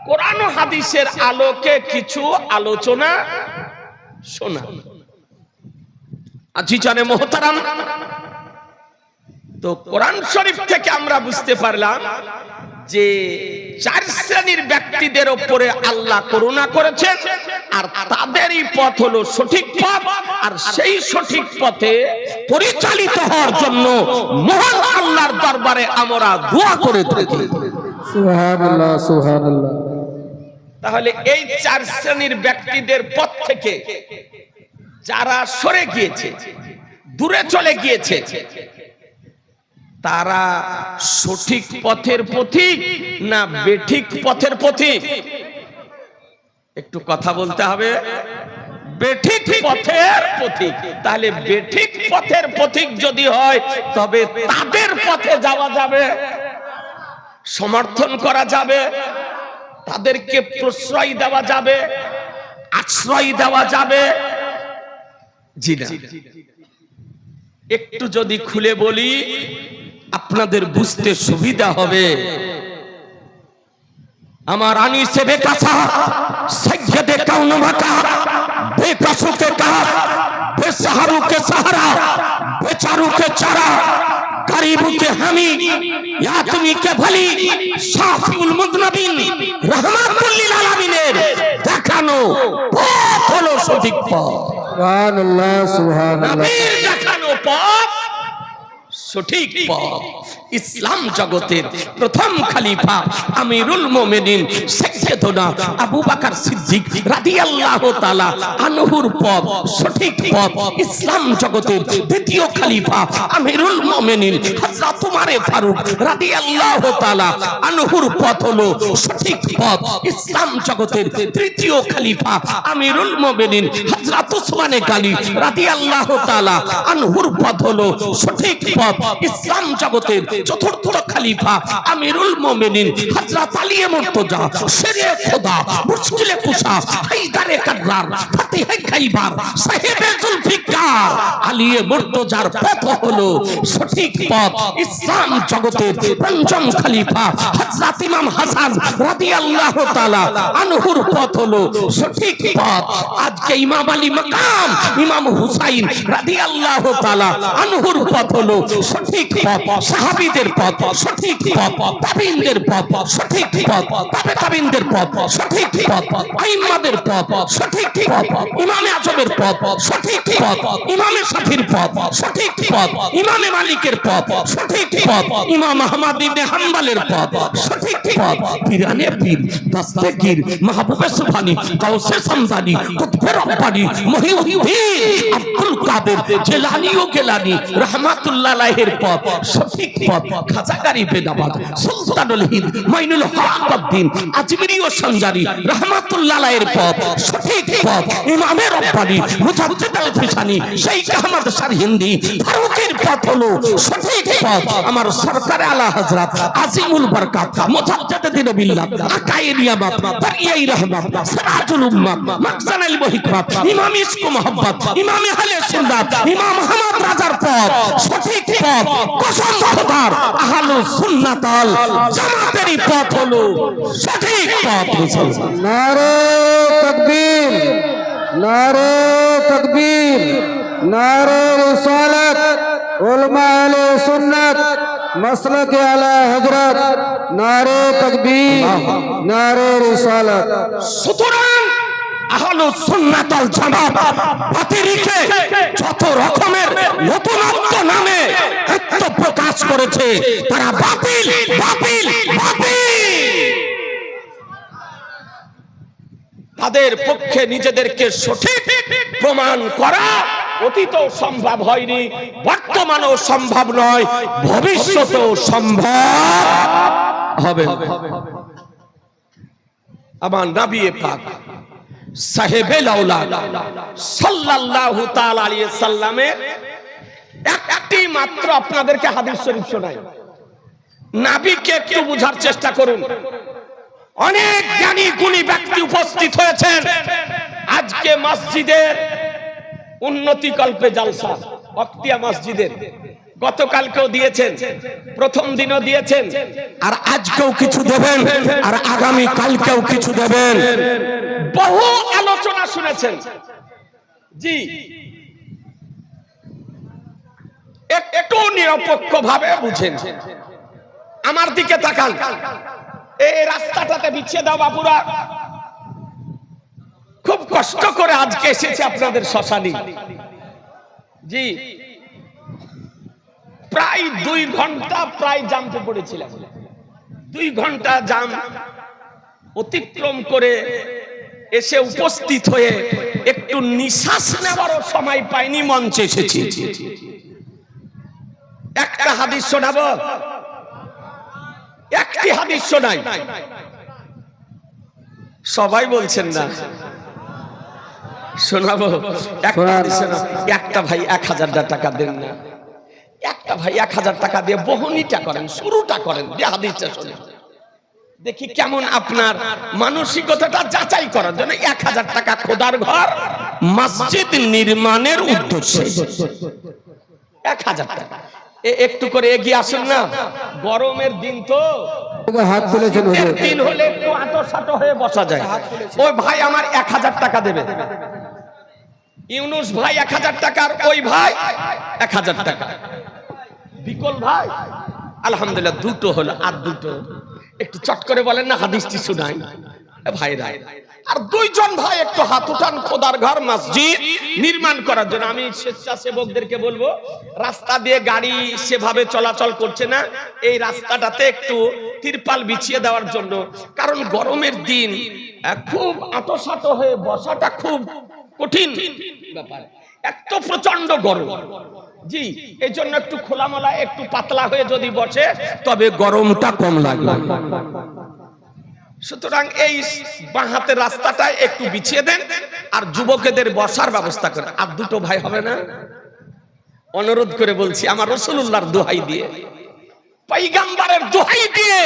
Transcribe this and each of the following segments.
কোরআন ও হাদিসের আলোকে কিছু আলোচনা শোনা। আজি জানে মোহতারাম, তো কোরআন শরীফ থেকে আমরা বুঝতে পারলাম যে চার শ্রেণীর ব্যক্তিদের উপরে আল্লাহ করুণা করেছেন, আর তাদেরই পথ হলো সঠিক পথ। আর সেই সঠিক পথে পরিচালিত হওয়ার জন্য মহান আল্লাহর দরবারে আমরা দোয়া করে থাকি। সুবহানাল্লাহ, সুবহানাল্লাহ। তাহলে এই চার শ্রেণীর ব্যক্তিদের পথ থেকে যারা সরে গিয়েছে, দূরে চলে গিয়েছে, তারা সঠিক পথের পথিক না বেঠিক পথের পথিক? একটু কথা বলতে হবে। বেঠিক পথের পথিক। তাহলে বেঠিক পথের পথিক যদি হয় তবে তাদের পথে যাওয়া যাবে, সমর্থন করা যাবে, তাদেরকে প্রশ্রয় দেওয়া যাবে, আশ্রয় দেওয়া যাবে? জি না। একটু যদি খুলে বলি আপনাদের বুঝতে সুবিধা হবে। আমার আনিসে বেকাসা সৈয়দে কাউন মাকা বেকাসু কে কাহা বেসাহারু কে সাহারা বেচারু কে চারা গরিবু কে হামি ইয়াতমি কে ভলি শাফিউল মুযনিবিন রাহমাতুল লিল আলামিনের দেখানো পথ হলো সঠিক পথ। সুবহানাল্লাহ, সুবহানাল্লাহ। নবীর দেখানো পথ সঠিক পথ। ইসলাম জগতের প্রথম খলিফা আমিরুল মুমিনিন সাইয়্যিদুনা আবু বকর সিদ্দিক রাদিয়াল্লাহু তাআলা আনহুর পথ সঠিক পথ। ইসলাম জগতের দ্বিতীয় খলিফা আমিরুল মুমিনিন হযরত ওমর ফারুক রাদিয়াল্লাহু তাআলা আনহুর পথ হলো সঠিক পথ। ইসলাম জগতের তৃতীয় খলিফা আমিরুল মুমিনিন হযরত ওসমান গনি রাদিয়াল্লাহু তাআলা আনহুর পথ হলো সঠিক পথ। ইসলাম জগতের চতুর্থ খলিফা আমিরুল মুমিনিন হযরত আলী মুর্তজা শেরে খোদা মুশকিলে কুশা হায়দারে কাররার ফতিহে খাইবার সাহেবে জুলফিকার আলী মুর্তজার পথ হলো সঠিক পথ। ইসলাম জগতের পঞ্চম খলিফা হযরত ইমাম হাসান রাদিয়াল্লাহু তাআলা আনহুর পথ হলো সঠিক পথ। আজকে ইমাম আলী মাকাম ইমাম হুসাইন রাদিয়াল্লাহু তাআলা আনহুর পথ হলো সঠিক পথ। সাহাবীদের পথ সঠিক পথ, তাবিঈনদের পথ সঠিক পথ, তাবে তাবিঈনদের পথ সঠিক পথ, আইম্মাদের পথ সঠিক পথ, ইমামে আজমের পথ সঠিক পথ, ইমামে শাফির পথ সঠিক পথ, ইমামে মালিকের পথ সঠিক পথ, ইমাম আহমদ ইবনে হাম্বলের পথ সঠিক পথ। পীরানে পীর দস্তগীর মাহবুবে সুবহানী গাউসে সামদানি কুতবে রব্বানী মহিউদ্দিন আব্দুল কাদের জিলানী ও গিলানী রাহমাতুল্লাহ আলাইহির পথ সঠিক পথ। খাজা গরিবে নওয়াজ সুলতানুল হিন্দ মাইনুল হক উদ্দিন আজমিরি ও সঞ্জারি রাহমাতুল্লাহ আলাইহির পথ সঠিক পথ। ইমামে রব্বানী মুজাদ্দিদ আল ফিসানি শেখ আহমদ শারহিন্দি ফারুকের পথ হলো সঠিক পথ। আমার সরকার আলা হযরত আজিমুল বরকাত মুজাদ্দিদ বিল্লাহ আকায়ে নিয়ামত বারিয়ায়ে রহমত সিরাজুল উম্মাহ মাকসানুল হিকমত ইমাম ইশক মোহাম্মদ ইমাম আহলে সুন্নাত ইমাম আহমদ রাজার পথ সঠিক পথ। কসম খোদার আহলে সুন্নাত আল জামাতেরই পথ হলো সঠিক পথ। নারে তাকবীর, নারে তাকবীর, নারে রিসালাত, উলামা আহলে সুন্নাত মাসলাক আলা হযরত, নারে তাকবীর, নারে রিসালাত। সুতরাং আহলে সুন্নাত ওয়াল জামাত বাতিলকে যত রকমের নতুনত্ব নামে আত্মপ্রকাশ করেছে তারা বাতিল বাতিল বাতিল। তাদের পক্ষে নিজেদেরকে সঠিক প্রমাণ করা অতীতেও সম্ভব হয়নি, বর্তমানেও সম্ভব নয়, ভবিষ্যতেও সম্ভব হবে না। আমার নবী পাক সাহেবে লাউলাদ সাল্লাল্লাহু তাআলা আলাইহি সাল্লামের একটি মাত্র আপনাদেরকে হাদিস শরীফ শোনাই। নবীকে একটু বুঝার চেষ্টা করুন। অনেক জ্ঞানী গুণী ব্যক্তি উপস্থিত হয়েছেন। আজকে মসজিদের উন্নতি কল্পে জলসা অক্তিয়া মসজিদের গতকালকেও দিয়েছেন, প্রথম দিনও দিয়েছেন, আর আজকেও কিছু দেবেন, আর আগামী কালকেও কিছু দেবেন। বহু আলোচনা শুনেছেন। জি, একটু নিরপেক্ষ ভাবে বুঝেন। আমার দিকে তাকান, এই রাস্তাটাতে বিছিয়ে দাও বাপুরা। খুব কষ্ট করে আজকে এসেছে আপনাদের শ্মশানে। জি, প্রায় 2 ঘন্টা প্রায় জামতে পড়েছিলাম। 2 ঘন্টা জাম অতিক্রম করে এসে উপস্থিত হয়ে একটু নিঃশ্বাস নেওয়ারও সময় পাইনি, মঞ্চে এসেছি। একটা হাদিস শোনাবো, একটি হাদিস শোনাই। সবাই বলছেন না, শোনাবো একটা হাদিস শোনাবো। একটা ভাই 1000 টাকা দেন না, একটা ভাই 1000 টাকা দিয়ে বহনিটা করেন, শুরুটা করেন, যে হাদিসটা শোনেন, দেখি কেমন আপনার মানসিকতাটা যাচাই করার জন্য। 1000 টাকা খোদার ঘর মসজিদ নির্মাণের উদ্দেশ্যে 1000 টাকা। একটু করে এগিয়ে আসুন না, গরমের দিন তো, হাত তুলেছেন হুজুর। দিন হলে একটু আঁটো হয়ে বসা যায়। ওই ভাই আমার 1000 টাকা দেবে, ইউনুস ভাই 1000 টাকার, ওই ভাই 1000 টাকা, বিকল ভাই আলহামদুলিল্লাহ 2টো হলো। আর 2টো একটু চট করে বলেন না, হাদিসটি শুনাই ভাইরা। আর 2 জন ভাই একটু হাত উঠান খোদার ঘর মসজিদ নির্মাণ করার জন্য। আমি স্বেচ্ছাসেবকদেরকে বলবো, রাস্তা দিয়ে গাড়ি সেভাবে চলাচল করছে না, এই রাস্তাটাতে একটু তিরপাল বিছিয়ে দেওয়ার জন্য। কারণ গরমের দিন খুব আঁটো হয়ে বসাটা খুব কঠিন ব্যাপার, এত প্রচন্ড গরম। জি, এই জন্য একটু খোলামেলা, একটু পাতলা হয়ে যদি বসে তবে গরমটা কম লাগবে। সুতরাং এই বাঁ হাতের রাস্তাটা একটু বিছিয়ে দেন, আর যুবকেদের বসার ব্যবস্থা করেন। আর 2টো ভাই হবে না, অনুরোধ করে বলছি, আমার রাসূলুল্লাহর দোহাই দিয়ে, পয়গম্বরের দোহাই দিয়ে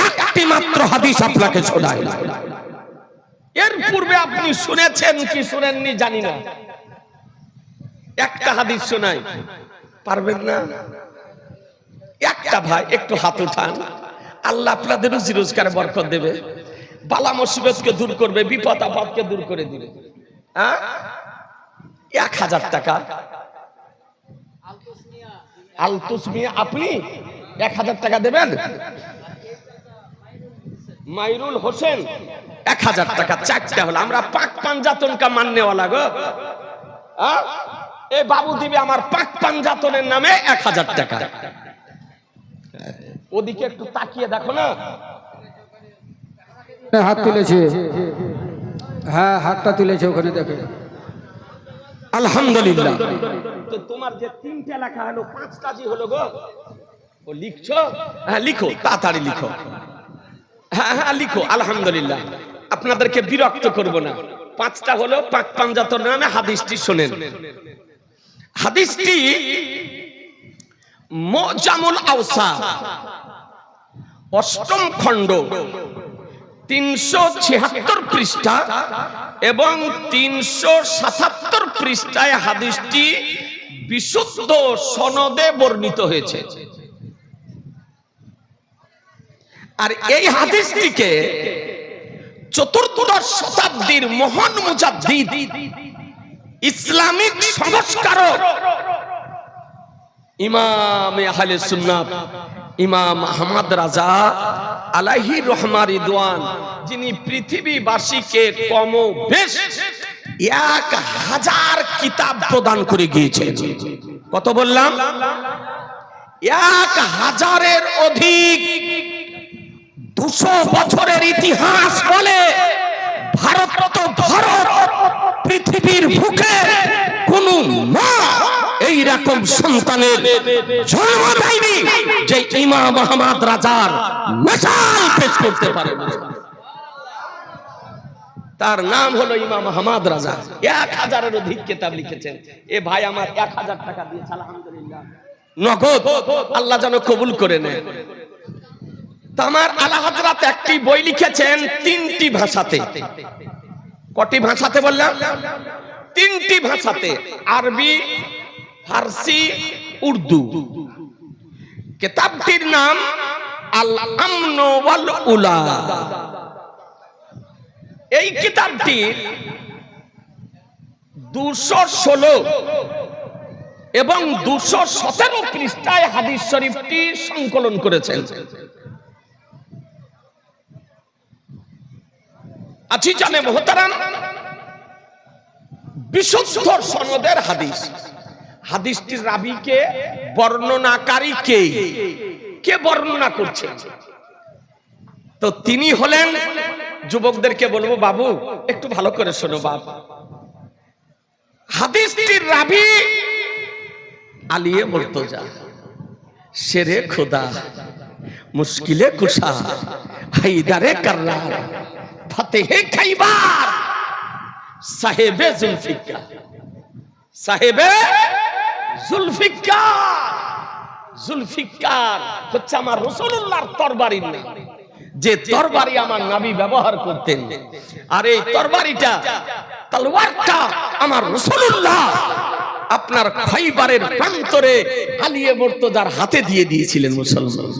একটি মাত্র হাদিস আপনাকে শোনাই। এর পূর্বে আপনি শুনেছেন কি শুনেননি জানি না, একটা হাদিস শোনাই, পারবেন না? একটা ভাই একটু হাত উঠান, আল্লাহ আপনাদের রুজি রোজগারে বরকত দেবে, বালা মুসিবতকে দূর করবে, বিপদ আপদকে দূর করে দিবে। 1000 টাকা আলতুস মিয়া, আপনি 1000 টাকা দেবেন? মাইরুল হোসেন 1000 টাকা, 4টা হলো। আমরা পাক পাঞ্জাতন কা মাননেওয়ালা গো। এই বাবু দিবে আমার পাক পাঞ্জাতনের নামে 1000 টাকা। ওদিকে একটু তাকিয়ে দেখো না, হাত তুলেছে, হ্যাঁ হাতটা তুলেছে, ওখানে দেখো। আলহামদুলিল্লাহ। তো তোমার যে 3টে লেখা হলো, 5টা জি হলো গো। ও লিখছো? হ্যাঁ লিখো, তাড়াতাড়ি লিখো। হ্যাঁ লিখো, আলহামদুলিল্লাহ। আপনাদেরকে বিরক্ত করব না। 5টা হলো পাক পাঞ্জাতন নামে। হাদিসটি শুনেন। হাদিসটি মুজামুল আওসাত 8ম খণ্ড 376 পৃষ্ঠা এবং 377 পৃষ্ঠায় হাদিসটি বিশুদ্ধ সনদে বর্ণিত হয়েছে। আর এই হাদিসটিকে 4র্দশ শতাব্দীর মহান মুজাদ্দিদ, ইসলামিক সংস্কারক, ইমাম আহলে সুন্নাত ইমাম আহমদ রাজা আলাইহি রহমা রিদওয়ান, যিনি পৃথিবীবাসীকে কম বেশ 1000 কিতাব প্রদান করে গিয়েছেন। কত বললাম? 1000-এর অধিক। 200 বছরের ইতিহাস বলে ভারত পৃথিবীর বুকে কোন মা এইরকম সন্তানের জন্ম দেয়নি যে ইমাম আহমদ রাজার মিসাল পেশ করতে পারে। তার নাম হলো ইমাম আহমদ রাজা। 1000-এর অধিক কিতাব লিখেছেন। এ ভাই আমার 1000 টাকা দিয়েছে, আলহামদুলিল্লাহ, নগদ। আল্লাহ যেন কবুল করে নেয়। আমার আলা হযরত একটি বই লিখেছেন 3টি ভাষাতে। কটি ভাষাতে বললাম? 3টি ভাষাতে, আরবি, ফার্সি, উর্দু। কিতাবটির নাম আল আমন ওয়াল উলা। এই কিতাবটির 216 এবং 217 পৃষ্ঠায় হাদিস শরীফটি সংকলন করেছেন। আছি জানে মুহতারাম, বিশুদ্ধ সনদের হাদিস। হাদিসটির রাবীকে, বর্ণনাকারী কে, কে বর্ণনা করছেন? তো তিনি হলেন, যুবকদেরকে বলবো বাবু একটু ভালো করে শোনো বাপ, হাদিসটির রাবী আলিয়ে মুর্তজা, শেরে খুদা, মুশকিলে কুশা, হায়দারে কাররার, ফাতেহে খাইবার, সাহেবে জুলফিকার। সাহেবে জুলফিকার, জুলফিকার হচ্ছে আমার রাসূলুল্লাহর তরবারির নাম, যে তরবারি আমার নবী ব্যবহার করতেন। আর এই তরবারিটা, তলোয়ারটা আমার রাসূলুল্লাহ আপনার খাইবারের প্রান্তরে আলিয়ে মুর্তজার হাতে দিয়ে দিয়েছিলেন মুসলমান।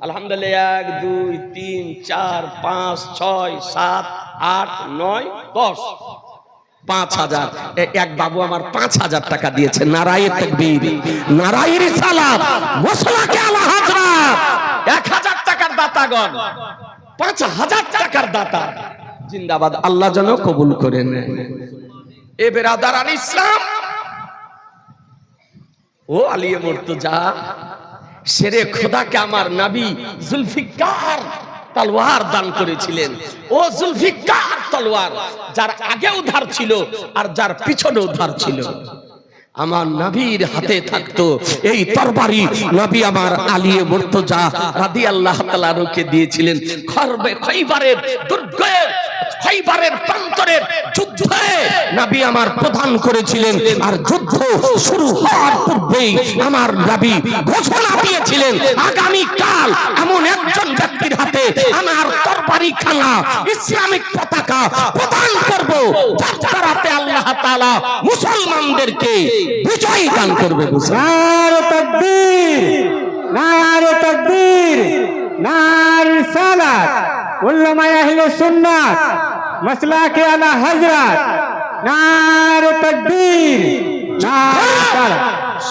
আলহামদুলিল্লাহ। 1 2 3 4 5 6 7 8 9 10, 5000। এক বাবু আমার 5000 টাকা দিয়েছে। নারায়ে তাকবীর, নারায়ে রিসালাত, ওয়াসলাকে আলা হযরত। 1000 টাকার দাতাগণ, 5000 টাকার দাতা, জিন্দাবাদ। আল্লাহ যেন কবুল করে নেন। এ বেরাদারান ইসলাম, ও আলিয়ে মুর্তজা, শেরে খোদাকে আমার নবী জুলফিকার তলোয়ার দান করেছিলেন। ও জুলফিকার তলোয়ার, যার আগেও ধার ছিল আর যার পিছনেও ধার ছিল, আমার নবীর হাতে থাকতো এই তরবারি। নবী আমার আলিয়ে মুর্তজা রাদিয়াল্লাহু তাআলা আনহুকে দিয়েছিলেন। খাইবারের দুর্গে, খাইবারের প্রান্তরের যুদ্ধে নবী আমার প্রদান করেছিলেন। আর যুদ্ধ শুরু হওয়ার পূর্বেই আমার নবী ঘোষণা দিয়েছিলেন, আগামী কাল এমন একজন ব্যক্তির হাতে আমার তরবারি খানা, ইসলামিক পতাকা প্রদান করব, যার দ্বারাতে আল্লাহ তাআলা মুসলমানদেরকে বিজয় দান করবে। নারে তাকবীর, নারে তাকবীর, নারে রিসালাত, উলামায়ে আহলে সুন্নাত, মাসলাকে আলা হযরত, নারে তাকবীর, নারে রিসালাত।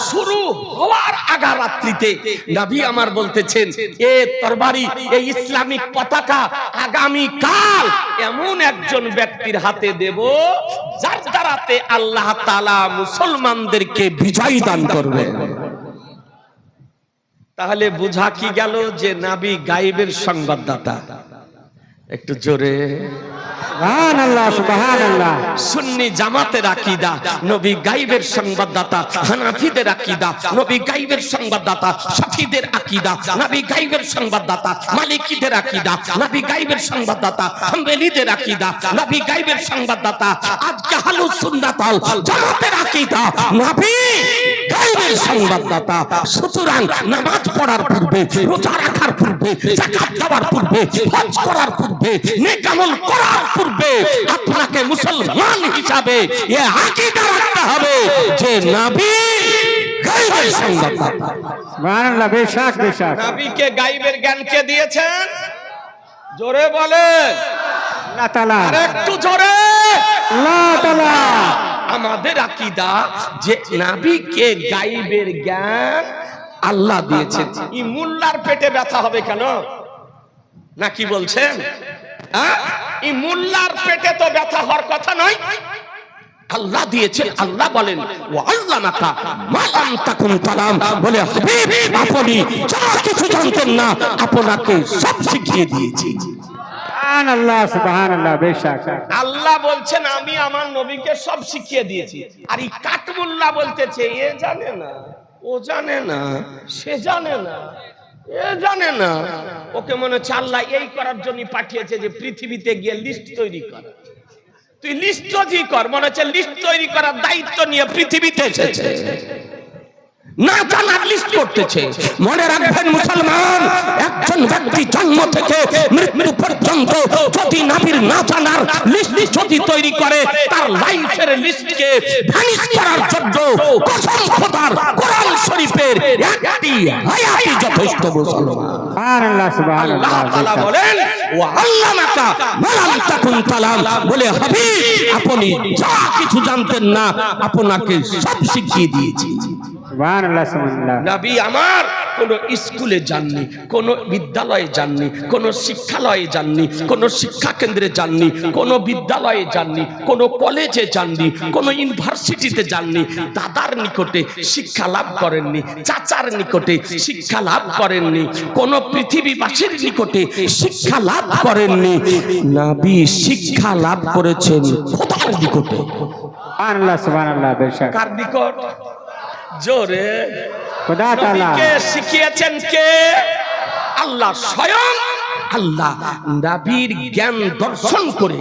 শুরু হওয়ার আগা রাত্রিতে নবী আমার বলতেছেন, এ তরবারি, এই ইসলামিক পতাকা আগামী কাল এমন একজন ব্যক্তির হাতে দেব, যার দ্বারাতে আল্লাহ তাআলা মুসলমানদেরকে বিজয় দান করবে। তাহলে বোঝা কি গেল যে নবী গায়েবের সংবাদদাতা? একটু জোরে সুবহানাল্লাহ, সুবহানাল্লাহ। সুন্নি জামাতের আকীদা, নবী গায়েবের সংবাদদাতা। হানাফিদের আকীদা, নবী গায়েবের সংবাদদাতা। শাফিদের আকীদা, নবী গায়েবের সংবাদদাতা। মালিকিদের আকীদা, নবী গায়েবের সংবাদদাতা। হাম্বলীদের আকীদা, নবী গায়েবের সংবাদদাতা। আজকে আহলুস সুন্নাত ওয়াল জামাতের আকীদা, নবী গায়েবের সংবাদদাতা। সুতরাং নামাজ পড়ার পূর্বে, রোজা রাখার পূর্বে, যাকাত দেওয়ার পূর্বে, হজ করার পূর্বে, নেক আমল করার পূর্বে আপনাকে মুসলমান হিসাবে এ আকীদা রাখতে হবে যে নবী গায়েবের সংবাদদাতা। সুবহানাল্লাহ, বেশক বেশক। নবীকে গায়েবের জ্ঞান কে দিয়েছেন? জোরে বলেন আল্লাহ তাআলা। আর একটু জোরে। আল্লাহ তাআলা। আমাদের আকীদা যে নবীকে গায়েবের জ্ঞান আল্লাহ দিয়েছেন। এই মোল্লার পেটে ব্যথা হবে কেন? নাকি বলছেন? এই মোল্লার পেটে তো ব্যথা হওয়ার কথা নয়, আল্লাহ দিয়েছেন। আল্লাহ বলেন, ওয়া আল্লামাকা মা লাম তাকুন তালাম, বলে হাবিব আপনি যা কিছু জানতেন না আপনাকে সব শিখিয়ে দিয়েছি। সুবহানাল্লাহ, সুবহানাল্লাহ, বেশক। আল্লাহ বলছেন আমি আমার নবীকে সব শিখিয়ে দিয়েছি। আর এই কাটমুল্লাহ বলতেছে এ জানে না, ও জানে না, সে জানে না, এ জানে না। ওকে মনে হচ্ছে আল্লাহ এই করার জন্য পাঠিয়েছে যে পৃথিবীতে গিয়ে লিস্ট তৈরি কর। তুই লিস্ট তৈরি কর, মনে হচ্ছে লিস্ট তৈরি করার দায়িত্ব নিয়ে পৃথিবীতে এসেছে। না জানার লিস্ট করতেছে। মনে রাখবেন মুসলমান, একজন ব্যক্তি জন্ম থেকে মৃত্যু পর্যন্ত যদি নবীর না জানার লিস্ট যদি তৈরি করে, তার লাইফের লিস্টকে ভ্যানিশ করার জন্য কসম খোদার কোরআন শরীফের একটি আয়াতই যথেষ্ট। মুসলমান সুবহানাল্লাহ, সুবহানাল্লাহ। আল্লাহ তাআলা বলেন ওয়া আল্লামাকা মা লাম তাকুন তালাম, বলে হাবিব আপনি যা কিছু জানতেন না আপনাকে সব শিখিয়ে দিয়েছি। সুবহানাল্লাহ, সুবহানাল্লাহ। নবী আমার কোন স্কুলে যাননি, কোন বিদ্যালয়ে যাননি, কোন শিক্ষালয়ে যাননি, কোন শিক্ষা কেন্দ্রে যাননি, কোন বিদ্যালয়ে যাননি, কোন কলেজে যাননি, কোন ইউনিভার্সিটিতে যাননি। দাদার নিকটে শিক্ষা লাভ করেননি, চাচার নিকটে শিক্ষা লাভ করেননি, কোন পৃথিবীবাসীর নিকটে শিক্ষা লাভ করেননি। নবী শিক্ষা লাভ করেছেন খোদার নিকটে। সুবহানাল্লাহ, সুবহানাল্লাহ। বেশক কার নিকট? জোরে খোদা তাআলা। নবীকে শিখিয়েছেন কে? আল্লাহ স্বয়ং। আল্লাহ নবীর জ্ঞান দর্শন করে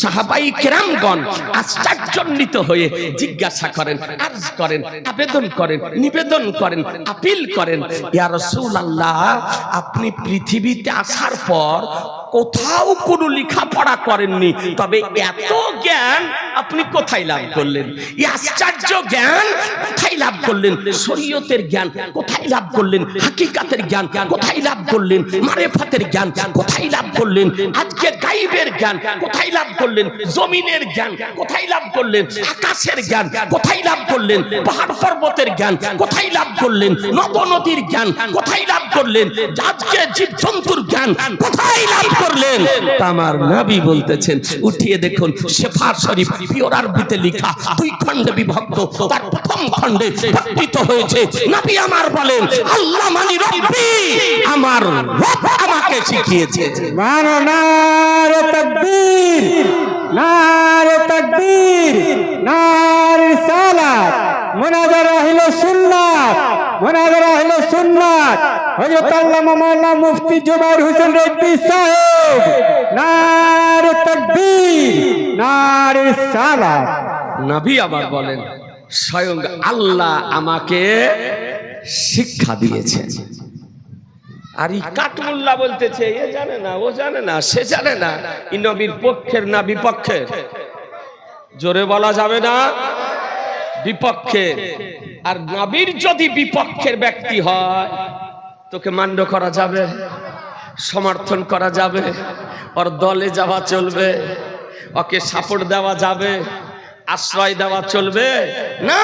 সাহাবাই কেরামগণ আশ্চর্যান্বিত হয়ে জিজ্ঞাসা করেন, আরজ করেন, আবেদন করেন, নিবেদন করেন, আপিল করেন, ইয়া রাসূলুল্লাহ আপনি পৃথিবীতে আসার পর কোথাও কোনো লেখাপড়া করেননি, তবে এত জ্ঞান আপনি কোথায় লাভ করলেন? এই আশ্চর্য জ্ঞান কোথায় লাভ করলেন? শরীয়তের জ্ঞান কোথায় লাভ করলেন? হাকিকাতের জ্ঞান কোথায় লাভ করলেন? মারেফাতের জ্ঞান কোথায় লাভ করলেন? আজকে গায়বের জ্ঞান কোথায় লাভ করলেন? জমিনের জ্ঞান কোথায় লাভ করলেন? আকাশের জ্ঞান কোথায় লাভ করলেন? পাহাড় পর্বতের জ্ঞান কোথায় লাভ করলেন? নদ নদীর জ্ঞান কোথায় লাভ করলেন? আজকে জীবজন্তুর জ্ঞান কোথায় লাভ করলেন? আমার নবী বলতেছেন, উঠিয়ে দেখুন শেফা শরীফ পিওর আরবিতে লেখা, 2 খণ্ডে বিভক্ত। তার প্রথম খণ্ডে বর্ণিত হয়েছে, নবী আমার বলেন আল্লাহ মানি রব্বি, আমার রব আমাকে শিখিয়েছে। মানো নারে তাকবীর, নারে তাকবীর, নারে সালাত। মুনাজারা হলো সুন্নাত, মুনাজারা হলো সুন্নাত। হযরত আল্লামা মাওলানা মুফতি জুবাইর হোসেন রেজভী সাহেব, নারে তাকবীর, নারে সালাত। নবী আবার বলেন স্বয়ং আল্লাহ আমাকে শিক্ষা দিয়েছে। আর এই কাটমুল্লা বলতেছে এ জানে না, ও জানে না, সে জানে না। ই নবীর পক্ষের না বিপক্ষের? জোরে বলা যাবে না, বিপক্ষের। আর নবীর যদি বিপক্ষের ব্যক্তি হয়, তোকে মান্য করা যাবে, সমর্থন করা যাবে, ওর দলে যাওয়া চলবে, ওকে সাপোর্ট দেওয়া যাবে, আশ্রয় দেওয়া চলবে না।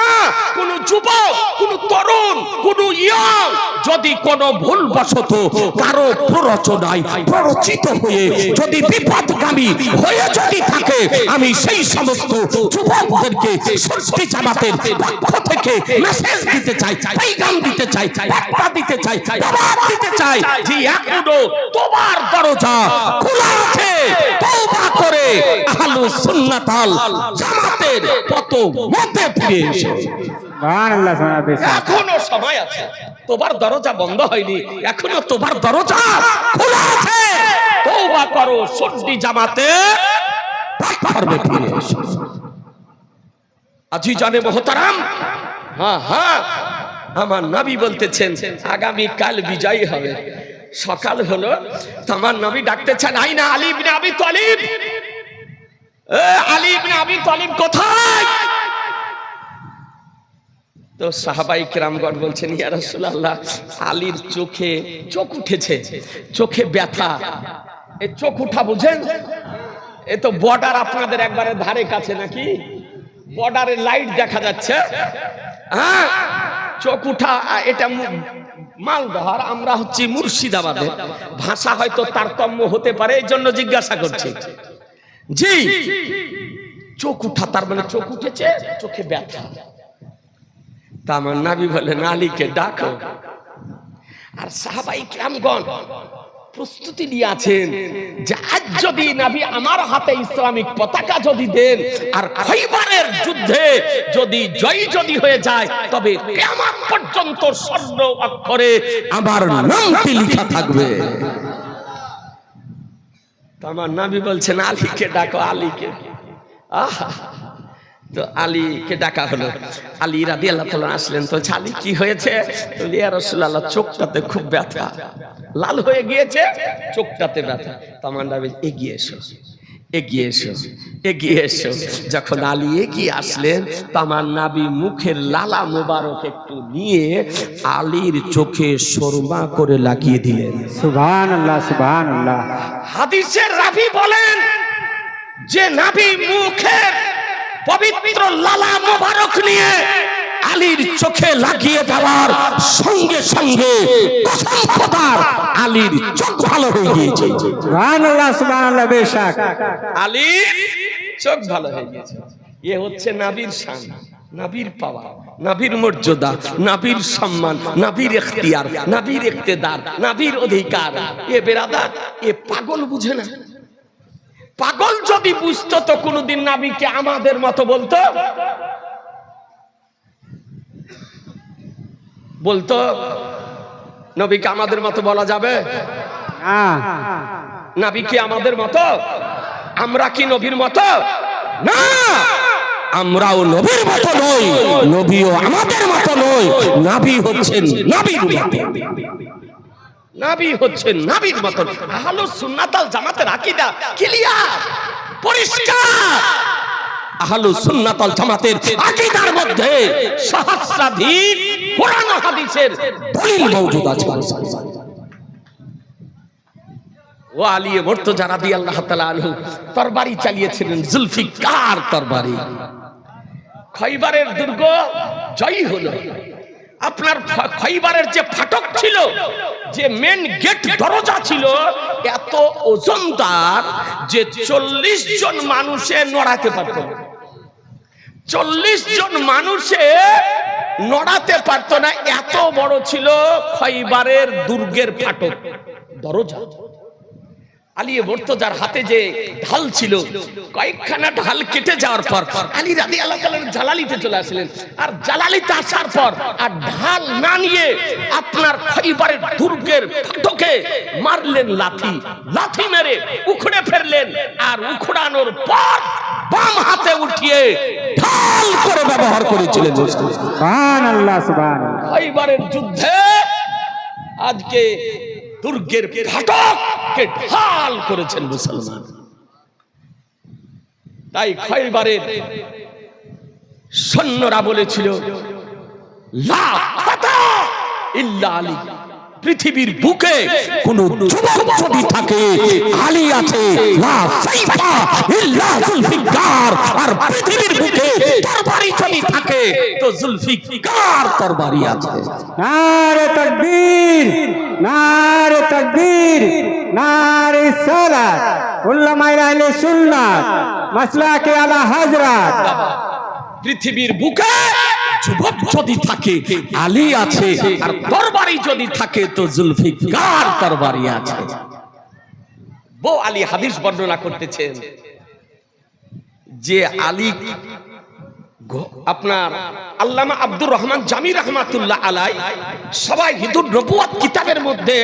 কোন যুবক, কোন তরুণ, কোন ইয়ং যদি কোন ভুলবশত কারো প্ররোচনায় প্ররোচিত হয়ে যদি বিপদগামী হয়ে যদি থাকে, আমি সেই সমস্ত যুবকদেরকে সত্যি জামাতের পক্ষ থেকে মেসেজ দিতে চাই, পেগাম দিতে চাই, বার্তা দিতে চাই, দাওয়াত দিতে চাই যে এখনো তোমার দরজা খোলা আছে। তওবা করে আহলুস সুন্নাত ওয়াল জামাতের কত মতে ফিরে এসো। সুবহানাল্লাহ, সুবহানাল্লাহ। এখনো সময় আছে, তোমার দরজা বন্ধ হয়নি, এখনো তোমার দরজা খোলা আছে। তওবা করো, সুন্নি জামাতে প্ল্যাটফর্মে ফিরে এসো। আজি জানে মোহতারাম, হ্যাঁ হ্যাঁ, আমার নবী বলতেছেন আগামী কাল বিজয় হবে। সকাল হলো, তোমার নবী ডাকতেছেন আইনা আলী ইবনে আবি তালিব। আলী ইবনে আবি তালিব কোথায়? তো সাহাবাই কেরামগণ বলছেন ইয়া রাসূলুল্লাহ আলীর চোখে চোখ উঠেছে, চোখে ব্যথা। এই চোখ উঠা বুঝেন? এ তো বর্ডার আপনাদের একবারে ধারে কাছে নাকি? বর্ডারের লাইট দেখা যাচ্ছে, হ্যাঁ। চোখ উঠা এটা মালদহার, আমরা হচ্ছি মুর্শিদাবাদের। ভাষা হয়তো তারতম্য হতে পারে, এই জন্য জিজ্ঞাসা করছি। জি, চোখ উঠা তার মানে চোখ উঠেছে, চোখে ব্যথা। তা আমার নবী বলেন আলীকে ডাকো। আর সাহাবাই কেরামগণ প্রস্তুতি নিয়ে আছেন যে আজ যদি নবী আমার হাতে ইসলামিক পতাকা যদি দেন আর খৈবরের যুদ্ধে যদি জয় যদি হয়ে যায়, তবে কিয়ামত পর্যন্ত স্বর্ণ অক্ষরে আমার নামটি লেখা থাকবে। আমার নবী বলছেন আলীকে ডাকো, আলীকে। আহা, তো আলীকে ডাকা হলো। আলী রাদিয়াল্লাহু তাআলা আসলেন। তো আলী কি হয়েছে? তো ইয়া রাসূলুল্লাহ, চোখটাতে খুব ব্যথা, লাল হয়ে গিয়েছে, চোখটাতে ব্যথা। তখন নবী এগিয়ে এসো, এগিয়ে এসো, এগিয়ে এসো। যখন আলী এগিয়ে আসলেন, তামার নবী মুখের লালা মোবারক একটু নিয়ে আলীর চোখে সুরমা করে লাগিয়ে দিলেন। সুবহানাল্লাহ, সুবহানাল্লাহ। হাদিসের রাবী বলেন যে নবী মুখের পবিত্র লালা মোবারক নিয়ে আলীর চোখে লাগিয়ে দেওয়ার সঙ্গে সঙ্গে কসম খোদার আলীর চোখ ভালো হয়ে গিয়েছে। সুবহানাল্লাহ, সুবহানাল্লাহ। বেশক আলীর চোখ ভালো হয়ে গিয়েছে। এ হচ্ছে নবীর শান, নবীর পাওয়া, নবীর মর্যাদা, নবীর সম্মান, নবীর ইখতিয়ার, নবীর ইক্তেদার, নবীর অধিকার। এ বেরাদার, এ পাগল বুঝে না। পাগল যদি বুঝতো তো কোনদিন নবীকে আমাদের মতো বলতো? বলতো নবীকে আমাদের মতো বলা যাবে? নবীকে আমাদের মতো? আমরা কি নবীর মতো? না, আমরাও নবীর মতো নই, নবীও আমাদের মতো নয়। নবী হচ্ছেন নবীর মতো, নবী হচ্ছেন নবীর মতো। আহলুস সুন্নাত ওয়াল জামাতের আকীদা ক্লিয়ার, পরিষ্কার। আহলুস সুন্নাত ওয়াল জামাতের আকীদার মধ্যে সহস্রাধিক কোরআন ও হাদিসের দলিল মওজুদ আছে। ও আলী মুর্তজা রাদিয়াল্লাহু তাআলা আনহু তরবারি চালিয়েছিলেন, জুলফিকার তরবারি। খয়বারের দুর্গ জয়ী হলো। আপনার খয়বারের যে ফাটক ছিল, যে মেন গেট দরজা ছিল, এত ওজনদার যে 40 জন মানুষে নড়াতে পারত না। 40 জন মানুষে নড়াতে পারত না, এত বড় ছিল খয়বারের দুর্গের ফাটক দরজা। আলী মুর্তজার হাতে যে ঢাল ছিল, কয়েকখানা ঢাল কেটে যাওয়ার পর আলী রাদিয়াল্লাহু তাআলা জালালিতে চলে আসলেন। আর জালালিতে আসার পর আর ঢাল না নিয়ে আপনার খয়বারের দুর্গের ফাটকে মারলেন লাথি। লাথি মেরে উখড়ে ফেললেন, আর উখড়ানোর পর বাম হাতে উঠিয়ে ঢাল করে ব্যবহার করেছিলেন। সুবহানাল্লাহ, সুবহানাল্লাহ। খয়বারের যুদ্ধে আজকে দুর্গের ফাটককে ঢাল করেছেন মুসলমান। তাই খয়বারের সৈন্যরা বলেছিল, লা ফাতা ইল্লা আলী। পৃথিবীর বুকে কোন যুবক যদি থাকে, আলী আছে। লা সাইফা ইল্লা জুলফিকার। আর পৃথিবীর বুকে তরবারি যদি থাকে তো জুলফিকার তরবারি আছে। নারে তাকবীর, নারে তাকবীর, নারে সালাত। উলামায়ে আহলে সুন্নাত মাসলাকে আলা হযরত। পৃথিবীর বুকে যুবক যদি থাকে, আলী আছে। আর তরবারি যদি থাকে তো জুলফিকার তরবারি আছে। বউ আলী হাদিস বর্ণনা করতেছেন যে আলী, আপনার আল্লামা আব্দুর রহমান জামি রাহমাতুল্লাহ আলাই সবাই হিদুর নবুয়াত কিতাবের মধ্যে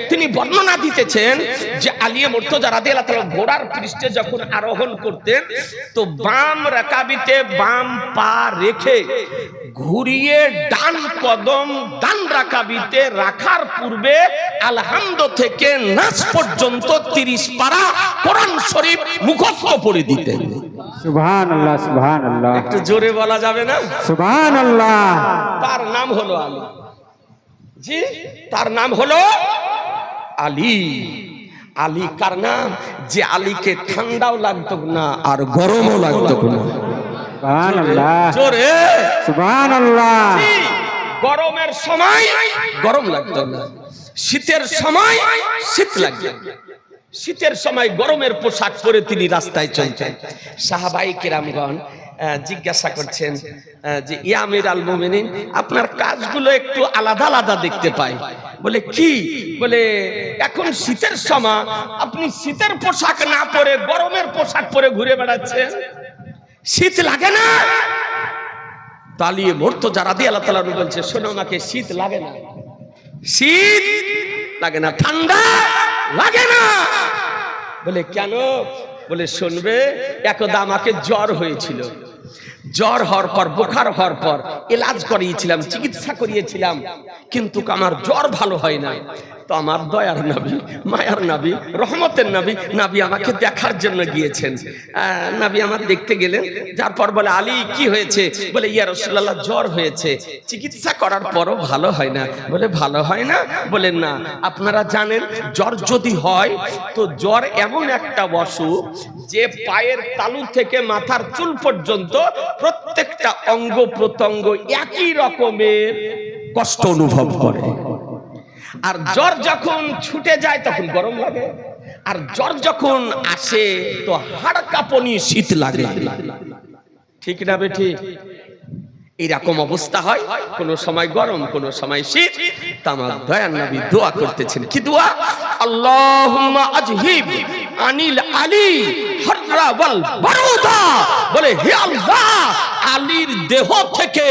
তিনি বর্ণনা দিতেছেন যে আলী মুর্তজা রাদিয়াল্লাহু তাআলা ঘোড়ার পৃষ্ঠে যখন আরোহণ করতেন, তো বাম রাকাবিতে বাম পা রেখে ঘুরিয়ে ডান কদম ডান রাকাবিতে রাখার পূর্বে আলহামদ থেকে নাস পর্যন্ত 30 পারা কোরআন শরীফ মুখস্থ পড়ে দিতেন। সুবহানাল্লাহ, সুবহানাল্লাহ। একটু জোরে বলা যাবে না? সুবহানাল্লাহ। তার নাম হলো আলী। জি, তার নাম হলো আলী। আলী কার নাম? যে আলীকে ঠান্ডাও লাগতো না আর গরমও লাগতো না। সুবহানাল্লাহ, জোরে সুবহানাল্লাহ। গরমের সময় গরম লাগতো না, শীতের সময় শীত লাগতো। শীতের সময় গরমের পোশাক পরে তিনি রাস্তায় চলতেন। সাহাবায়ে কেরামগণ জিজ্ঞাসা করছেন যে ইয়া আমির আল মুমিনিন, আপনার কাজগুলো একটু আলাদা আলাদা দেখতে পাই। বলে কি? বলে এখন শীতের সময় আপনি শীতের পোশাক না পরে গরমের পোশাক পরে ঘুরে বেড়াচ্ছেন, শীত লাগে না? তালিয়ে মুর্তজা রাদিয়াল্লাহু তাআলা বলছে, শোনো আমাকে, শীত লাগে না, শীত লাগে না, ঠান্ডা লাগে না। বলে কেন? বলে শুনবে, একদা আমাকে জ্বর হয়েছিল, জ্বর হওয়ার পর, বোখার হওয়ার পর এলাজ করিয়েছিলাম, চিকিৎসা করিয়েছিলাম, কিন্তু আমার জ্বর ভালো হয় না। তো আমার দয়ার নবী, মায়ার নবী, রহমতের নবী, নবী আমাকে দেখার জন্য গিয়েছেন। নবী আমার দেখতে গেলেন, যার পর বলে, আলী কি হয়েছে? বলে, ইয়া রাসূলুল্লাহ জ্বর হয়েছে, চিকিৎসা করার পরও ভালো হয় না। বলে, ভালো হয় না? বলেন না, আপনারা জানেন জ্বর যদি হয় তো জ্বর এমন একটা অসুখ যে পায়ের তালু থেকে মাথার চুল পর্যন্ত প্রত্যেকটা অঙ্গ প্রত্যঙ্গ একই রকমের কষ্ট অনুভব করে। আর জ্বর যখন ছুটে যায় তখন গরম লাগে, আর জ্বর যখন আসে তো হাড় কাঁপনি, শীত লাগে। ঠিক না বেঠি? এইরকম অবস্থা হয়, কোন সময় গরম, কোন সময় শীত। আমার দয়ার নবী দোয়া করতেছেন, কি দোয়া? আল্লাহুম্মা আজহিব আনিল আলী হাররা ওয়াল বারুদা। বলে, হে আল্লাহ, আলীর দেহ থেকে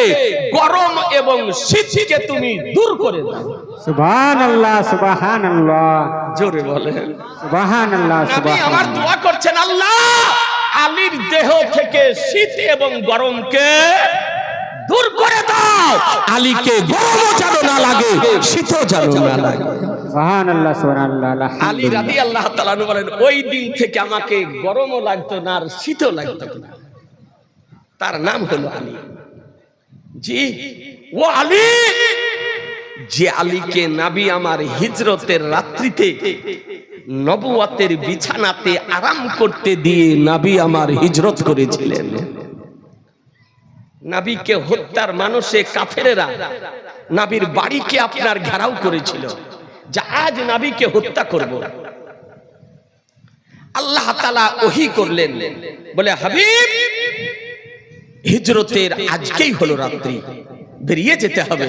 গরম এবং শীতকে তুমি দূর করে দাও। সুবহানাল্লাহ, সুবহানাল্লাহ, জোরে বলেন সুবহানাল্লাহ। নবী আমার দোয়া করছেন, আল্লাহ আলীর দেহ থেকে শীত এবং গরমকে দূর করে দাও, আলীকে গরমও যেন না লাগে, শীতও যেন না লাগে। সুবহানাল্লাহ, সুবহানাল্লাহ। আলী রাদিয়াল্লাহু তাআলা আনহু বলেন, ওই দিন থেকে আমাকে গরমও লাগতো না আর শীতও লাগতো না। তার নাম হলো আলী। জি, ও আলী, যে আলীকে নবী আমার হিজরতের রাত্রিতে নবুয়তের বিছানাতে আরাম করতে দিয়ে নবী আমার হিজরত করেছিলেন। নবীকে হত্যার মানুষে কাফেরেরা নবীর বাড়িকে আপনার ঘেরাও করেছিল, যে আজ নবীকে হত্যা করব। আল্লাহ তাআলা ওহী করলেন, বলে, হাবিব, হিজরতের আজকেই হলো রাত্রি, বেরিয়ে যেতে হবে।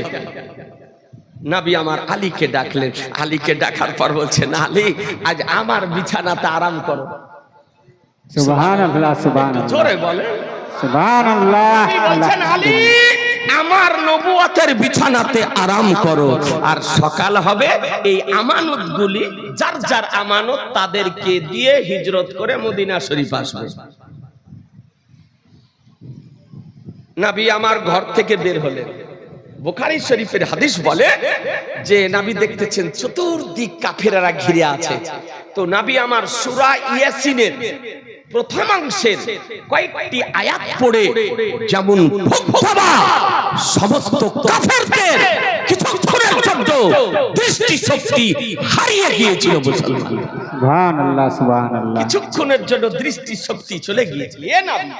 নবী আমার আলীকে ডাকলেন, আলীকে ডাকার পর বলছেন, আলী আজ আমার বিছানাতে আরাম করো। সুবহানাল্লাহ, সুবহানাল্লাহ, জোরে বলে সুবহানাল্লাহ। বলছেন, আলী আমার নবুয়তের বিছানাতে আরাম করো, আর সকাল হবে এই আমানতগুলি যার যার আমানত তাদেরকে দিয়ে হিজরত করে মদিনা শরীফ আসবে। নবী আমার ঘর থেকে বের হলেন। বুখারী শরীফের হাদিস বলে যে নবী দেখতেছেন চতুর্দিক কাফেররা ঘিরে আছে। তো নবী আমার সূরা ইয়াসিনের প্রথমাংশের কয়েকটি আয়াত পড়ে যেমন সমস্ত কাফেরদের কিছুক্ষণের জন্য দৃষ্টি শক্তি হারিয়ে গিয়েছিল। মুসলমান, সুবহানাল্লাহ, সুবহানাল্লাহ। কিছুক্ষণের জন্য দৃষ্টি শক্তি চলে গিয়েছিল। এ নবী,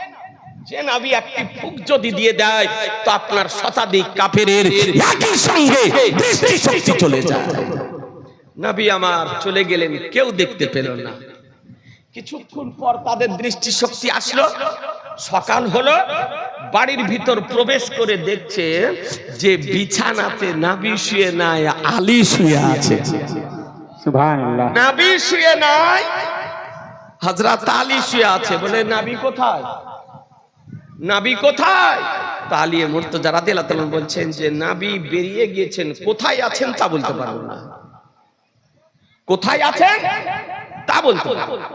যে নবী একটি ফুঁক যদি দিয়ে দেয় তো আপনার শতাধিক কাফেরের একই সঙ্গে দৃষ্টি শক্তি চলে যায়। নবী আমার চলে গেলেন, কেউ দেখতে পেল না। কিছুক্ষণ পর তাদের দৃষ্টি শক্তি আসলো, সকাল হলো। বাড়ির ভিতর প্রবেশ করে দেখছে যে বিছানাতে নবী শুয়ে নাই, আলী শুয়ে আছে। সুবহানাল্লাহ। নবী শুয়ে নাই, হযরত আলী শুয়ে আছে। বলে, নবী কোথায়? নবী কোথায়? তা আলী মুর্তজা রাদিয়াল্লাহু তাআলা বলছেন যে নবী বেরিয়ে গিয়েছেন, কোথায় আছেন তা বলতে পারবো না। কোথায় আছেন তা বলতে পারবো না।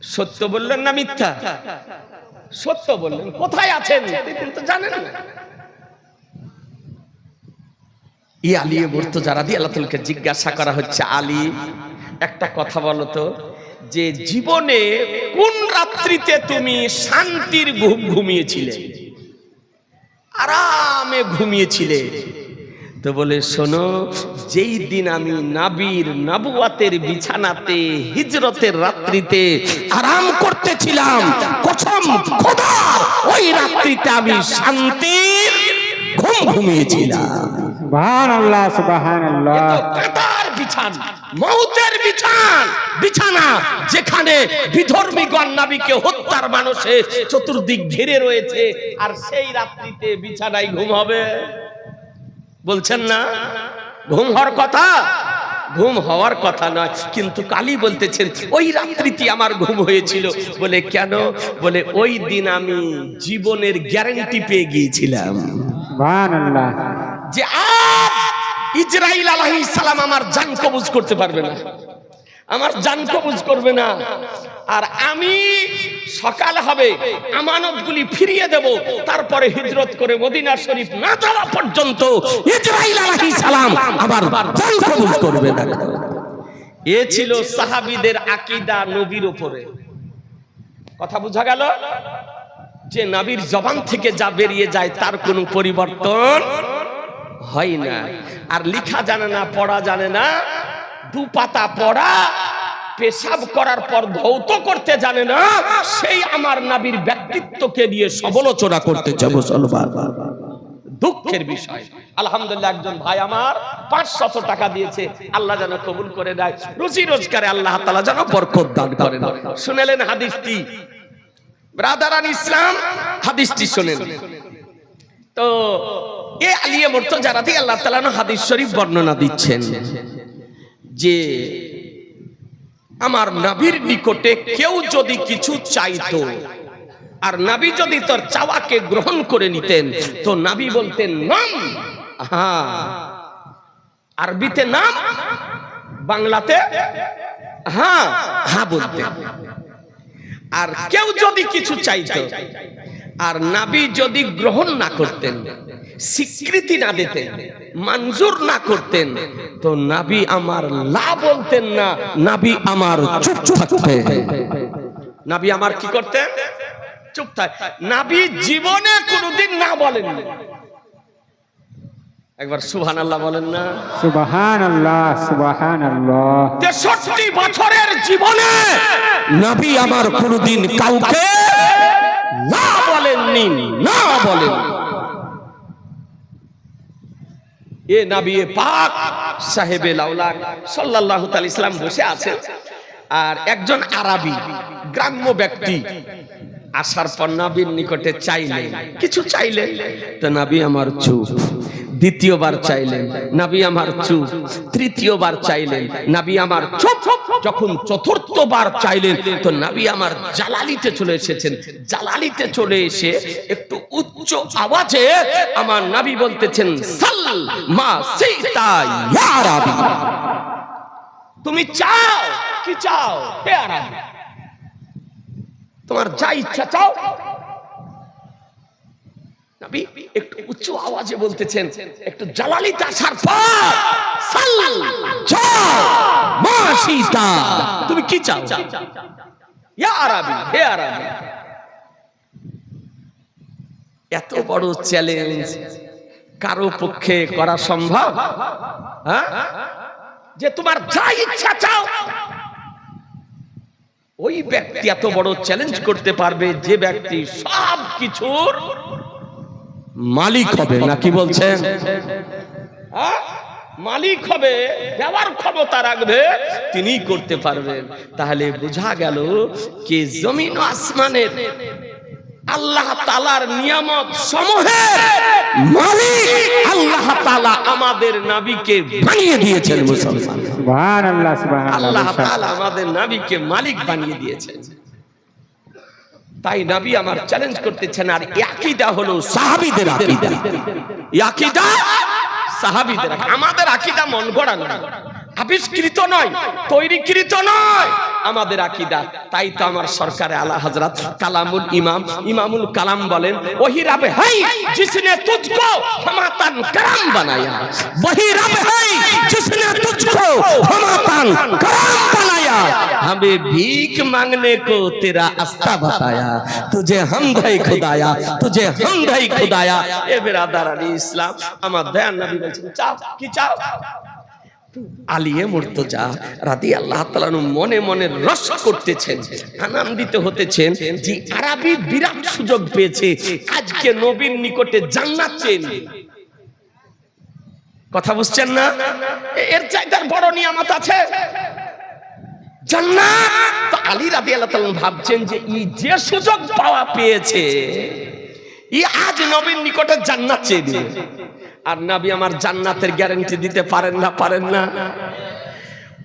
সত্য বললেন না মিথ্যা? সত্য বললেন। কোথায় আছেন কিন্তু জানেন না। ই আলী মুর্তজা রাদিয়াল্লাহু তাআলাকে জিজ্ঞাসা করা হচ্ছে, আলী একটা কথা বলো তো, যে জীবনে কোন রাত্রিতে তুমি শান্তির ঘুম ঘুমিয়েছিলে, আরামে ঘুমিয়েছিলে? তো বলে, শোনো, যেই দিন আমি নবীর নবুয়তের বিছানাতে হিজরতের রাত্রিতে আরাম করতেছিলাম, কসম খোদার, ওই রাত্রিতে আমি শান্তির ঘুম ঘুমিয়েছিলাম। সুবহানাল্লাহ, সুবহানাল্লাহ। কাতার বিছানা, মউতের বিছানা, যেখানে বিধর্মীগণ নবীকে হত্যার মানুষে চতুর্দিক ঘিরে রয়েছে, আর সেই রাত্রিতে বিছানায় ঘুম হবে? বলছেন না ঘুম হওয়ার কথা? ঘুম হওয়ার কথা নয়, কিন্তু কালী বলতেছেন ওই রাত্রিতে আমার ঘুম হয়েছিল। বলে, কেন? বলে, ওই দিন আমি জীবনের গ্যারান্টি পেয়ে গিয়েছিলাম সুবহানাল্লাহ। যে আজ ইসরাইল আলাইহিস সালাম আমার জান কবজ করতে পারবে না, আমার জান কবজ করবে না। আর আমি সকাল হবে আমানতগুলি ফিরিয়ে দেব, তারপরে হিজরত করে মদিনা শরীফ না যাওয়া পর্যন্ত ইসরাইল আলাইহিস সালাম আমার জান কবজ করবে না। এ ছিল সাহাবীদের আকীদা নবীর উপরে। কথা বোঝা গেল যে নবীর জবান থেকে যা বেরিয়ে যায় তার কোনো পরিবর্তন হয় না। আর লেখা জানে না, পড়া জানে না, দু পাতা পড়া, পেশাব করার পর ধৌত করতে জানে না, সেই আমার নবীর ব্যক্তিত্বকে নিয়ে সমালোচনা করতে চায় মুসলমান। দুঃখের বিষয়। আলহামদুলিল্লাহ একজন ভাই আমার 500 টাকা দিয়েছে, আল্লাহ যেন কবুল করে দেয়, রুজি রোজগারে আল্লাহ তাআলা যেন বরকত দান করেন। শুনেলেন হাদিসটি ব্রাদারান ইসলাম, হাদিসটি শুনেন তো। এ আলিয়ে মুর্তজা রাদিয়াল্লাহু তাআলা আনহু হাদিস শরীফ বর্ণনা দিচ্ছেন যে আমার নবীর নিকটে কেউ যদি কিছু চাইতো আর নবী যদি তোর চাওয়াকে গ্রহণ করে নিতেন তো নবী বলতেন নাম। হ্যাঁ, আরবিতে নাম, বাংলাতে হ্যাঁ হ্যাঁ বলতেন। আর কেউ যদি কিছু চাইতো আর নবী যদি গ্রহণ না করতেন, স্বীকৃতি না দিতেন, মঞ্জুর না করতেন তো নবী আমার লা বলতেন না, নবী আমার চুপ থাকতেন। নবী আমার কি করতেন? চুপ থাক। নবী জীবনে কোনোদিন না বলেন। একবার সুবহানাল্লাহ বলেন না? সুবহানাল্লাহ, সুবহানাল্লাহ। 63 বছরের জীবনে নবী আমার কোনোদিন কাউকে না বলেননি, না বলেন। এ নবী পাক সাহেবে লাউলাক সাল্লাল্লাহু আলাইহি সাল্লাম বসে আছেন, আর একজন আরবি গ্রাম্য ব্যক্তি আসার পর নবীর নিকটে চাইলেন, কিছু চাইলেন তো নবী আমার চুপ। দ্বিতীয়বার চাইলেন, নবী আমার চুপ। তৃতীয়বার চাইলেন, নবী আমার চুপ। যখন চতুর্থবার চাইলেন তো নবী আমার জালালিতে চলে এসেছেন। জালালিতে চলে এসে একটু উচ্চ আওয়াজে আমার নবী বলতেছেন, সাল মা সিতা ইয়া আরবি। তুমি চাও কি চাও হে আরবি, তোমার যা ইচ্ছা চাও। নবী একটু উচ্চ আওয়াজে বলতেছেন, একটু জালালিতে আসার পর সাল চাও মা সিতা, তুমি কি চাও ইয়া আরবি, হে আরবি। এত বড় চ্যালেঞ্জ কারো পক্ষে করা সম্ভব? হ্যাঁ, যে তোমার যা ইচ্ছা চাও। ওই ব্যক্তি এত বড় চ্যালেঞ্জ করতে পারবে যে ব্যক্তি সব কিছুর মালিক হবে, নাকি বলছেন? মালিক হবে, দেওয়ার ক্ষমতা রাখবে, তিনি করতে পারবেন। তাহলে বোঝা গেল যে জমিন ও আসমানের আল্লাহ তাআলার নিয়ামত সমূহের মালিক আল্লাহ তাআলা আমাদের নবীকে বানিয়ে দিয়েছেন। মুসলমান সুবহানাল্লাহ, সুবহানাল্লাহ। আল্লাহ তাআলা আমাদের নবীকে মালিক বানিয়ে দিয়েছেন। তাই নবী আমার চ্যালেঞ্জ করতেছেন। আর আকীদা হলো সাহাবীদের আকীদা। আকীদা সাহাবীদের, আমাদের আকীদা মন গড়া নয়, আবিষ্কৃত নয়, তৈরিকৃত নয় আমাদের আকীদা। তাই তো আমার সরকারে আলা হযরত কালামুল ইমাম ইমামুল কালাম বলেন, ওহি রব है जिसने तुझको हमातन करम बनाया, वही रब है जिसने तुझको हमातन करम बनाया, हमें भीख मांगने को तेरा रास्ता बताया, तुझे हमद है खुदाया, तुझे हमद है खुदाया। ए बिरादरान इस्लाम, আমার দয়ার নবী বলেছেন চাও কি চাও। আলিয়ে মুর্তজা রাদিয়াল্লাহু তাআলা মনে মনে রস করতেছেন, আনন্দিত হতেছেন যে আরবি বিরাট সুযোগ পেয়েছে, আজকে নবীর নিকটে জান্নাত চেয়ে। কথা বুঝছেন না? এর চাইতে বড় নিয়ামত আছে জান্নাত। তো আলী রাদিয়াল্লাহু তাআলা ভাবছেন যে এই যে সুযোগ পাওয়া পেয়েছে, এই আজ নবীর নিকটে জান্নাত চেয়ে দিবে। আর নবী আমার জান্নাতের গ্যারান্টি দিতে পারেন না, পারেন না।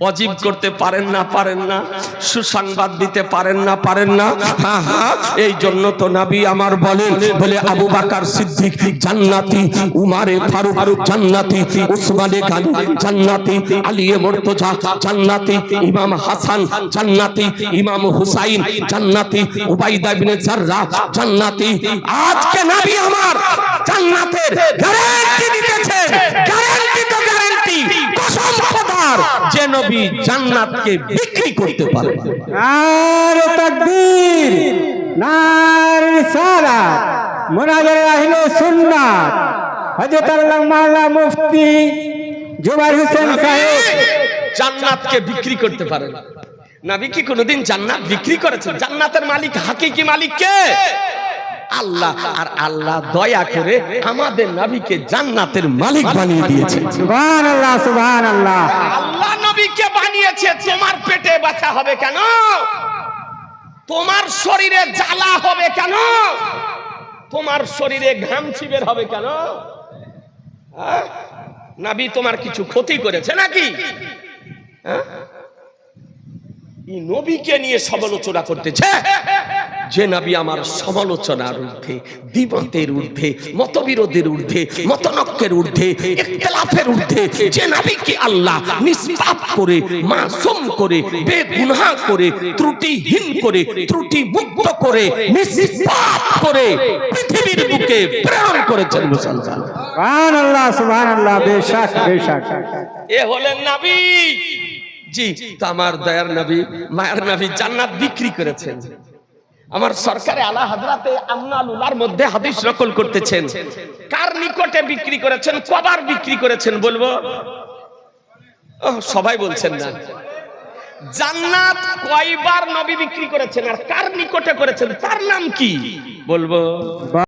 ওয়াজিব করতে পারেন না সুসংবাদ দিতে পারেন না হ্যাঁ হ্যাঁ এই জন্য তো নবী আমার বলেন বলে আবু বকর সিদ্দিক জান্নাতি, উমারে ফারুক জান্নাতি, উসমানে গানি জান্নাতি, আলী মুর্তজা জান্নাতি, ইমাম হাসান জান্নাতি, ইমাম হুসাইন জান্নাতি, উবাইদা ইবনে জাররাহ জান্নাতি। আজকে নবী আমার জান্নাতের গ্যারান্টি দিতেছেন, গ্যারান্টি তো গ্যারান্টি, কসম খোদার যে নবী জান্নাতকে বিক্রি করতে পারে। নারে তাকবীর, নারে রিসালাত, মুনাজারে আহলে সুন্নাত, হযরত আল্লামা মুফতি জুবাইর হোসেন সাহেব জান্নাতকে বিক্রি করতে পারে না। নবী কি কোনোদিন জান্নাত বিক্রি করেছেন? জান্নাতের মালিক, হাকিকি মালিক কে? আল্লাহ। আর আল্লাহ দয়া করে আমাদের নবীকে জান্নাতের মালিক বানিয়ে দিয়েছেন। সুবহানাল্লাহ, সুবহানাল্লাহ। আল্লাহ নবীকে বানিয়েছে। তোমার পেটে ব্যথা হবে কেন? তোমার শরীরে জ্বালা হবে কেন? তোমার শরীরে ঘামছি বের হবে কেন? নবী তোমার কিছু ক্ষতি করেছে নাকি? এই নবীকে নিয়ে সমালোচনা করতেছে। যে নবী আমার সমালোচনার ঊর্ধ্বে, দ্বিমতের ঊর্ধ্বে, মতবিরোধের ঊর্ধ্বে, মতনক্যের ঊর্ধ্বে, ইখতিলাফের ঊর্ধ্বে, যে নবীকে আল্লাহ নিষ্পাপ করে, মাসুম করে, বেগুনাহ করে, ত্রুটিহীন করে, ত্রুটি মুক্ত করে, নিষ্পাপ করে পৃথিবীর বুকে প্রেরণ করেছেন মুসলমান। সুবহানাল্লাহ, সুবহানাল্লাহ। বেশক, বেশক। এ হলেন নবী। জি, তো আমার দয়ার নবী, মায়ের নবী জান্নাত বিক্রি করেছেন। আমার সরকারে আলা হযরতে আমনালুলার মধ্যে হাদিস নকল করতেছেন। কার নিকটে বিক্রি করেছেন, কবার বিক্রি করেছেন বলবো? সবাই বলছেন না। জান্নাত কয়বার নবী বিক্রি করেছেন আর কার নিকটে করেছেন তার নাম কি বলবো?